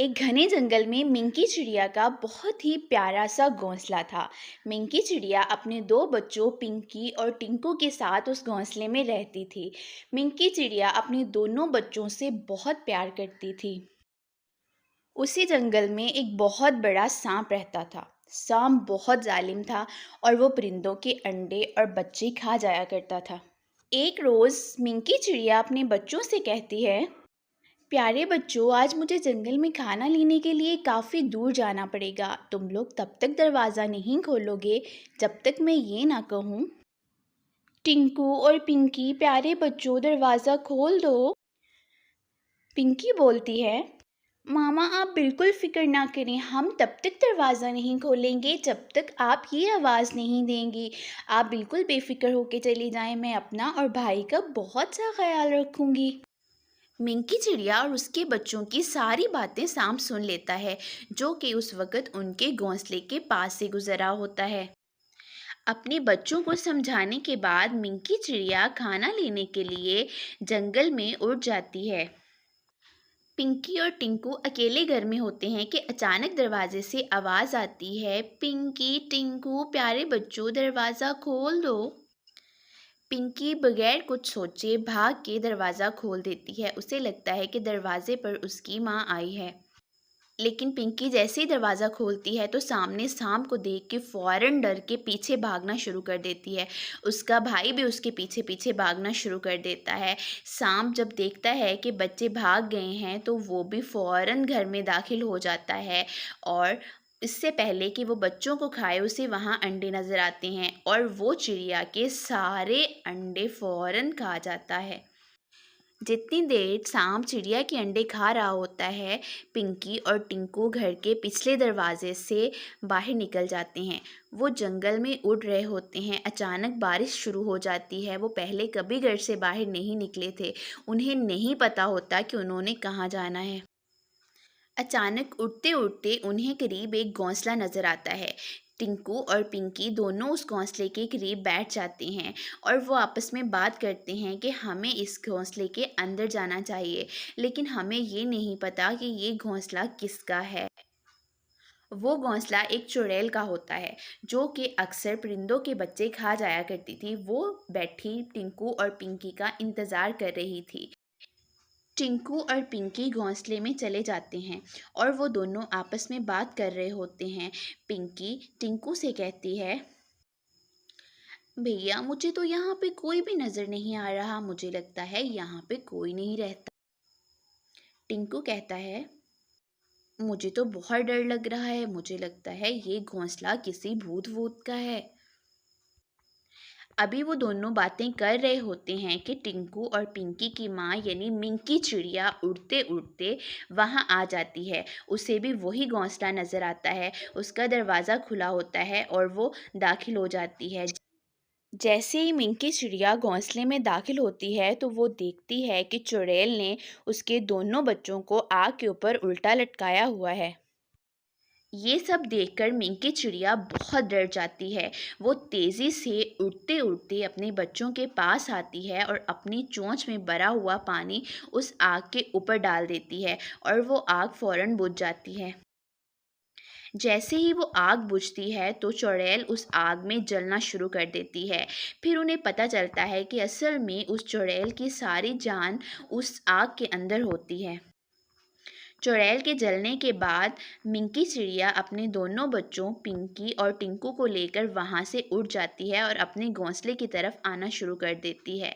एक घने जंगल में मिंकी चिड़िया का बहुत ही प्यारा सा घोंसला था। मिंकी चिड़िया अपने दो बच्चों पिंकी और टिंकू के साथ उस घोंसले में रहती थी। मिंकी चिड़िया अपने दोनों बच्चों से बहुत प्यार करती थी। उसी जंगल में एक बहुत बड़ा सांप रहता था। सांप बहुत जालिम था और वो परिंदों के अंडे और बच्चे खा जाया करता था। एक रोज़ मिंकी चिड़िया अपने बच्चों से कहती है, प्यारे बच्चों, आज मुझे जंगल में खाना लेने के लिए काफ़ी दूर जाना पड़ेगा। तुम लोग तब तक दरवाज़ा नहीं खोलोगे जब तक मैं ये ना कहूँ। टिंकू और पिंकी, प्यारे बच्चों, दरवाज़ा खोल दो। पिंकी बोलती है, मामा आप बिल्कुल फ़िक्र ना करें, हम तब तक दरवाज़ा नहीं खोलेंगे जब तक आप ये आवाज़ नहीं देंगी। आप बिल्कुल बेफ़िक्र होके चली जाएं, मैं अपना और भाई का बहुत सा ख्याल रखूँगी। मिंकी चिड़िया और उसके बच्चों की सारी बातें सांप सुन लेता है, जो कि उस वक़्त उनके घोंसले के पास से गुज़रा होता है। अपने बच्चों को समझाने के बाद मिंकी चिड़िया खाना लेने के लिए जंगल में उड़ जाती है। पिंकी और टिंकू अकेले घर में होते हैं कि अचानक दरवाजे से आवाज़ आती है, पिंकी, टिंकू, प्यारे बच्चों, दरवाज़ा खोल दो। पिंकी बगैर कुछ सोचे भाग के दरवाज़ा खोल देती है। उसे लगता है कि दरवाज़े पर उसकी माँ आई है। लेकिन पिंकी जैसे ही दरवाज़ा खोलती है तो सामने सांप को देख के फ़ौरन डर के पीछे भागना शुरू कर देती है। उसका भाई भी उसके पीछे-पीछे भागना शुरू कर देता है। सांप जब देखता है कि बच्चे भाग गए हैं तो वो भी फ़ौरन घर में दाखिल हो जाता है और इससे पहले कि वो बच्चों को खाए उसे वहाँ अंडे नज़र आते हैं और वो चिड़िया के सारे अंडे फ़ौरन खा जाता है। जितनी देर सांप चिड़िया के अंडे खा रहा होता है, पिंकी और टिंकू घर के पिछले दरवाजे से बाहर निकल जाते हैं। वो जंगल में उड़ रहे होते हैं। अचानक बारिश शुरू हो जाती है। वो पहले कभी घर से बाहर नहीं निकले थे। उन्हें नहीं पता होता कि उन्होंने कहाँ जाना है। अचानक उड़ते-उड़ते उन्हें करीब एक घोंसला नज़र आता है। टिंकू और पिंकी दोनों उस घोंसले के करीब बैठ जाते हैं और वो आपस में बात करते हैं कि हमें इस घोंसले के अंदर जाना चाहिए, लेकिन हमें ये नहीं पता कि ये घोंसला किसका है। वो घोंसला एक चुड़ैल का होता है, जो कि अक्सर परिंदों के बच्चे खा जाया करती थी। वो बैठी टिंकू और पिंकी का इंतज़ार कर रही थी। टिंकू और पिंकी घोंसले में चले जाते हैं और वो दोनों आपस में बात कर रहे होते हैं। पिंकी टिंकू से कहती है, भैया मुझे तो यहाँ पे कोई भी नज़र नहीं आ रहा, मुझे लगता है यहाँ पे कोई नहीं रहता। टिंकू कहता है, मुझे तो बहुत डर लग रहा है, मुझे लगता है ये घोंसला किसी भूत वूत का है। अभी वो दोनों बातें कर रहे होते हैं कि टिंकू और पिंकी की माँ यानी मिंकी चिड़िया उड़ते उड़ते वहाँ आ जाती है। उसे भी वही घोंसला नज़र आता है। उसका दरवाज़ा खुला होता है और वो दाखिल हो जाती है। जैसे ही मिंकी चिड़िया घोंसले में दाखिल होती है तो वो देखती है कि चुड़ैल ने उसके दोनों बच्चों को आग के ऊपर उल्टा लटकाया हुआ है। ये सब देखकर मिंकी चिड़िया बहुत डर जाती है। वो तेज़ी से उड़ते-उड़ते अपने बच्चों के पास आती है और अपनी चोंच में भरा हुआ पानी उस आग के ऊपर डाल देती है और वो आग फ़ौरन बुझ जाती है। जैसे ही वो आग बुझती है तो चुड़ैल उस आग में जलना शुरू कर देती है। फिर उन्हें पता चलता है कि असल में उस चुड़ैल की सारी जान उस आग के अंदर होती है। चुड़ैल के जलने के बाद मिंकी चिड़िया अपने दोनों बच्चों पिंकी और टिंकू को लेकर वहाँ से उड़ जाती है और अपने घोंसले की तरफ आना शुरू कर देती है।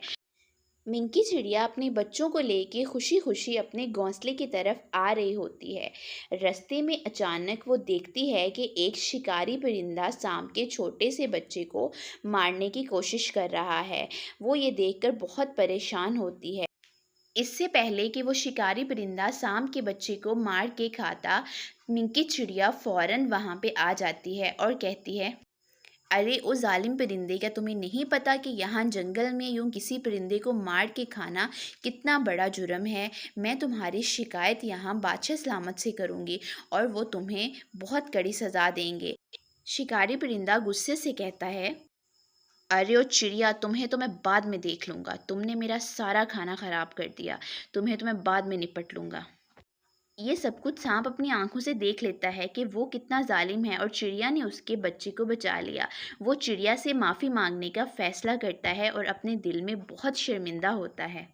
मिंकी चिड़िया अपने बच्चों को लेके खुशी-खुशी अपने घोंसले की तरफ आ रही होती है। रास्ते में अचानक वो देखती है कि एक शिकारी परिंदा सांप के छोटे से बच्चे को मारने की कोशिश कर रहा है। वो ये देखकर बहुत परेशान होती है। इससे पहले कि वो शिकारी परिंदा सांप के बच्चे को मार के खाता, मिंकी चिड़िया फ़ौरन वहाँ पे आ जाती है और कहती है, अरे ओ ज़ालिम परिंदे, क्या तुम्हें नहीं पता कि यहाँ जंगल में यूँ किसी परिंदे को मार के खाना कितना बड़ा जुर्म है? मैं तुम्हारी शिकायत यहाँ बादशाह सलामत से करूँगी और वो तुम्हें बहुत कड़ी सज़ा देंगे। शिकारी परिंदा गुस्से से कहता है, अरे ओ चिड़िया, तुम्हें तो मैं बाद में देख लूँगा। तुमने मेरा सारा खाना ख़राब कर दिया। तुम्हें तो मैं बाद में निपट लूँगा। ये सब कुछ सांप अपनी आँखों से देख लेता है कि वो कितना ज़ालिम है और चिड़िया ने उसके बच्चे को बचा लिया। वो चिड़िया से माफ़ी माँगने का फ़ैसला करता है और अपने दिल में बहुत शर्मिंदा होता है।